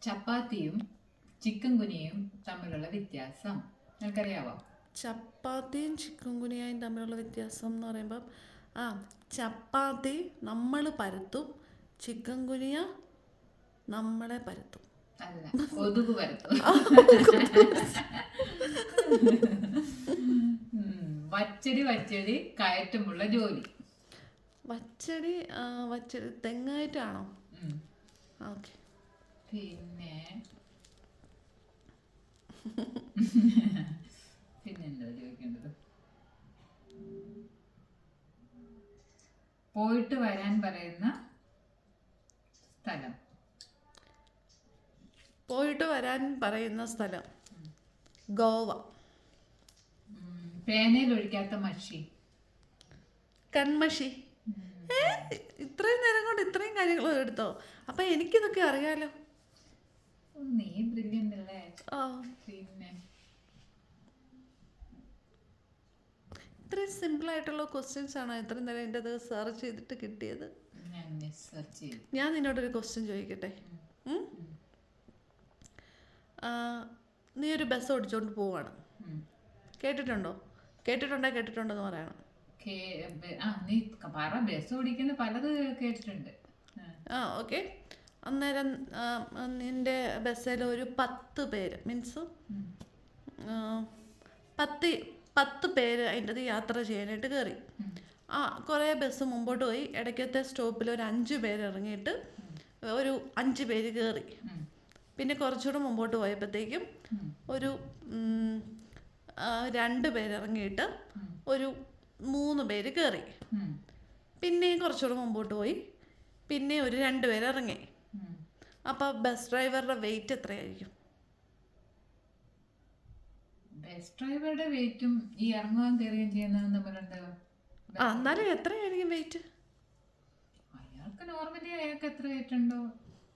ചപ്പാത്തിയും ചിക്കൻ കുനിയയും തമ്മിലുള്ള വ്യത്യാസം നിനക്കറിയാവോ? ചപ്പാത്തിയും ചിക്കൻ ഗുനിയയും തമ്മിലുള്ള വ്യത്യാസം എന്ന് പറയുമ്പം ആ ചപ്പാത്തി നമ്മൾ പരത്തും, ചിക്കൻ ഗുനിയ നമ്മളെ പരത്തും. അല്ല, കൊതുക് പരത്തും. വച്ചടി കയറ്റമുള്ള ജോലി. വച്ചടി വച്ചടി തെങ്ങായിട്ടാണോ? ഓക്കെ. പിന്നെ പിന്നെന്താ ചോദിക്കേണ്ടത്? പോയിട്ട് വരാൻ പറയുന്ന സ്ഥലം. പോയിട്ട് വരാൻ പറയുന്ന സ്ഥലം ഗോവ. പേനയിൽ ഒഴിക്കാത്ത മഷി. കൺമഷി. ഇത്രയും നേരം കൊണ്ട് ഇത്രയും കാര്യങ്ങൾ എടുത്തോ? അപ്പൊ എനിക്കിതൊക്കെ അറിയാലോ. നീ ബ്രില്യന്റ് അല്ലേ? പിന്നെ ഇത്രയും സിമ്പിൾ ആയിട്ടുള്ള ക്വസ്റ്റ്യൻസ് ആണോ ഇത്രയും നേരം എൻ്റെ അത് സെർച്ച് ചെയ്തിട്ട് കിട്ടിയത്? ഞാൻ നിന്നോടൊരു ക്വസ്റ്റ്യൻ ചോദിക്കട്ടെ. നീ ഒരു ബസ് ഓടിച്ചോണ്ട് പോവാണ്, കേട്ടിട്ടുണ്ടോ എന്ന് പറയണം. നീ ബസ് ഓടിക്കുന്ന പലത് കേട്ടിട്ടുണ്ട്. ഓക്കെ. അന്നേരം നിന്റെ ബസ്സിൽ ഒരു 10 പേര് മീൻസ് 10 പേര് അതിൻ്റെ യാത്ര ചെയ്യാനായിട്ട് കയറി. കുറേ ബസ് മുമ്പോട്ട് പോയി, ഇടയ്ക്കത്തെ സ്റ്റോപ്പിൽ ഒരു 5 പേര് ഇറങ്ങിയിട്ട് ഒരു 5 പേര് കയറി. പിന്നെ കുറച്ചുകൂടെ മുമ്പോട്ട് പോയപ്പോഴത്തേക്കും ഒരു 2 പേര് ഇറങ്ങിയിട്ട് ഒരു 3 പേര് കയറി. പിന്നെയും കുറച്ചുകൂടെ മുമ്പോട്ട് പോയി, പിന്നെ ഒരു 2 പേര് ഇറങ്ങി. അപ്പോൾ ബസ് ഡ്രൈവറുടെ വെയിറ്റ് എത്രയായിരിക്കും? ബസ് ഡ്രൈവറുടെ വെയിറ്റും ഈ ഇറങ്ങുവാൻ കയറുകയും ചെയ്യുന്നതും തമ്മിലുണ്ട്. എന്നാലും എത്രയായിരിക്കും വെയിറ്റ്? അയാൾക്ക് നോർമലി അയാൾക്ക് എത്ര വെയിറ്റ് ഉണ്ടോ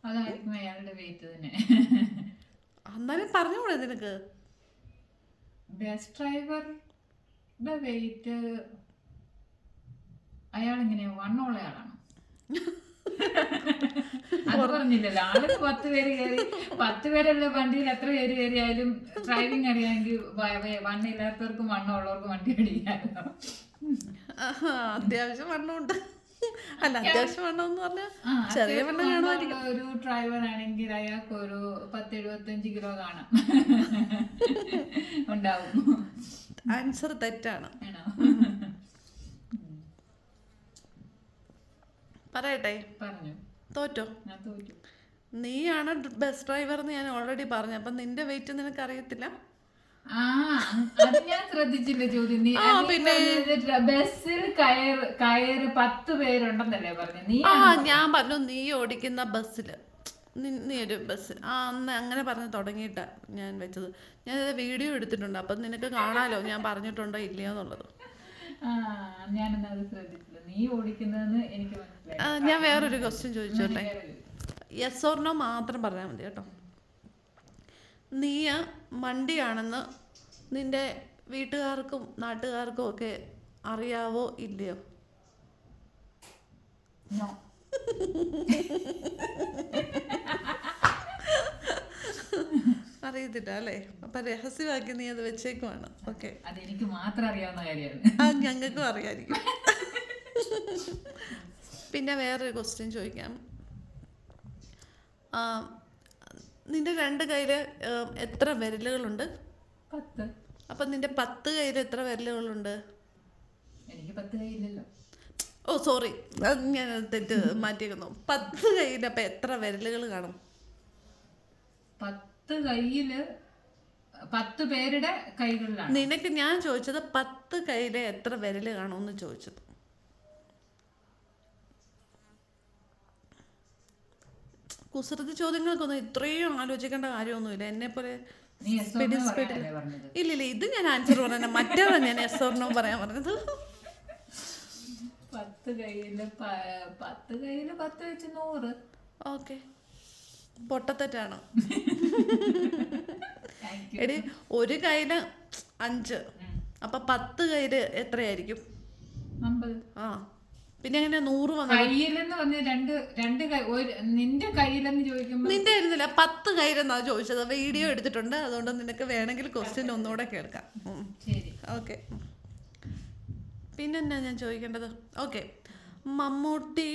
അതായിരിക്കും അയാളുടെ വെയിറ്റ് തന്നെ. എന്നാലും പറഞ്ഞുകൂടെ നിനക്ക്? ബസ് ഡ്രൈവറുടെ വെയിറ്റ് അയാളിങ്ങനെയാ വണ്ണമുള്ള ആളാണോ? അത് പറഞ്ഞില്ലല്ലോ. ആള് 10 പേര് കയറി, 10 പേരല്ലേ വണ്ടിയിൽ എത്ര പേര് കയറിയാലും ഡ്രൈവിംഗ് അറിയാമെങ്കിൽ വണ്ണില്ലാത്തവർക്കും വണ്ണമുള്ളവർക്കും വണ്ടി ഓടിക്കാമല്ലോ. അത്യാവശ്യം വണ്ണമുണ്ട്. അല്ല, അത്യാവശ്യം വണ്ണം എന്ന് പറഞ്ഞാൽ ചെറിയ വണ്ണം കാണുമായിരിക്കും. ഒരു ഡ്രൈവർ ആണെങ്കിൽ അയാൾക്ക് ഒരു 10-75 കിലോ കാണാം ഉണ്ടാവും. ആൻസർ തെറ്റാണ്. പറയട്ടെ? പറഞ്ഞു. തോറ്റോ? ഞാൻ തോറ്റു. നീയാണ് ബസ് ഡ്രൈവർ എന്ന് ഞാൻ ഓൾറെഡി പറഞ്ഞു. അപ്പം നിന്റെ വെയിറ്റ് നിനക്ക് അറിയത്തില്ല? അത് ഞാൻ ശ്രദ്ധിച്ചില്ല ചോദ്യം. പിന്നെ ബസ്സിൽ കയറ് 10 പേരുണ്ടെന്നല്ലേ പറഞ്ഞു നീ? ഞാൻ പറഞ്ഞു നീ ഓടിക്കുന്ന ബസ്സിൽ, നീ ഒരു ബസ് അന്ന് അങ്ങനെ പറഞ്ഞ് തുടങ്ങിയിട്ടാ ഞാൻ വെച്ചത്. ഞാനത് വീഡിയോ എടുത്തിട്ടുണ്ട്, അപ്പം നിനക്ക് കാണാലോ ഞാൻ പറഞ്ഞിട്ടുണ്ടോ ഇല്ലയോ എന്നുള്ളത്. ഞാനത് ശ്രദ്ധിച്ചില്ല. നീ ഓടിക്കുന്നതെന്ന് എനിക്ക് മനസ്സിലായി. ഞാൻ വേറൊരു ക്വസ്റ്റ്യൻ ചോദിച്ചോട്ടെ? യെസ് ഓർ നോ മാത്രം പറഞ്ഞാൽ മതി കേട്ടോ. നീ മണ്ടിയാണെന്ന് നിന്റെ വീട്ടുകാർക്കും നാട്ടുകാർക്കും ഒക്കെ അറിയാവോ ഇല്ലയോ? അറിയത്തില്ല അല്ലേ? അപ്പൊ രഹസ്യമാക്കി നീ അത് വെച്ചേക്കുവാണ്. ഓക്കെ, അതെനിക്ക് മാത്രം അറിയാവുന്ന കാര്യമാണ്. ഞങ്ങൾക്കും അറിയാമായിരിക്കും. പിന്നെ വേറൊരു ക്വസ്റ്റ്യൻ ചോദിക്കാം. നിന്റെ 2 കയ്യിൽ എത്ര വിരലുകളുണ്ട്? 10. അപ്പം നിന്റെ 10 കയ്യിൽ എത്ര വിരലുകളുണ്ട്? എനിക്ക് 10 കൈയില്ലല്ലോ. ഓ സോറി, ഞാൻ തെറ്റ് മാറ്റിയിരിക്കുന്നു. 10 കയ്യിൽ അപ്പം എത്ര വിരലുകൾ കാണും? 10 കയ്യില് 10 പേരുടെ കൈകളിലാണ്. നിനക്ക് ഞാൻ ചോദിച്ചത് 10 കയ്യിൽ എത്ര വിരല് കാണുമെന്ന് ചോദിച്ചത്. കുസൃതി ചോദ്യങ്ങൾക്കൊന്നും ഇത്രയും ആലോചിക്കേണ്ട കാര്യമൊന്നുമില്ല. എന്നെ പോലെ ഇല്ലില്ല. ഇത് ഞാൻ ആൻസർ പറഞ്ഞ മറ്റേതാണ് ഞാൻ എസ് ഓർ നോ പറയാൻ പറഞ്ഞത്. 10 കയ്യില് 10 വെച്ച് 100. ഓക്കെ, പൊട്ടത്തെറ്റാണ്. എടി, ഒരു കയ്യില് 5, അപ്പൊ 10 കയ്യില് എത്രയായിരിക്കും? 50. പിന്നെ എങ്ങനെ 100 വന്നത്? കയ്യിലെന്ന് പറഞ്ഞ രണ്ട് നിന്റെ കയ്യിലെന്ന് ചോദിക്കുമ്പോ നിന്റെ ആയിരുന്നില്ല, 10 കയ്യിലെന്നാ ചോദിച്ചത്. വീഡിയോ എടുത്തിട്ടുണ്ട്, അതുകൊണ്ട് നിനക്ക് വേണമെങ്കിൽ ക്വസ്റ്റ്യൻ ഒന്നുകൂടെ കേൾക്കാം. ശരി. ഓക്കെ, പിന്നെന്നാ ഞാൻ ചോദിക്കേണ്ടത്? ഓക്കെ, മമ്മൂട്ടി,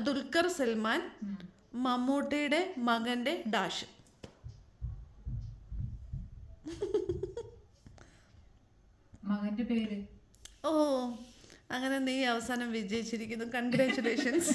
ദുൽഖർ സൽമാൻ മമ്മൂട്ടിയുടെ മകന്റെ ഡാഷ്. മകന്റെ പേര്. ഓ, അങ്ങനെ നീ അവസാനം വിജയിച്ചിരിക്കുന്നു. കൺഗ്രാറ്റുലേഷൻസ്.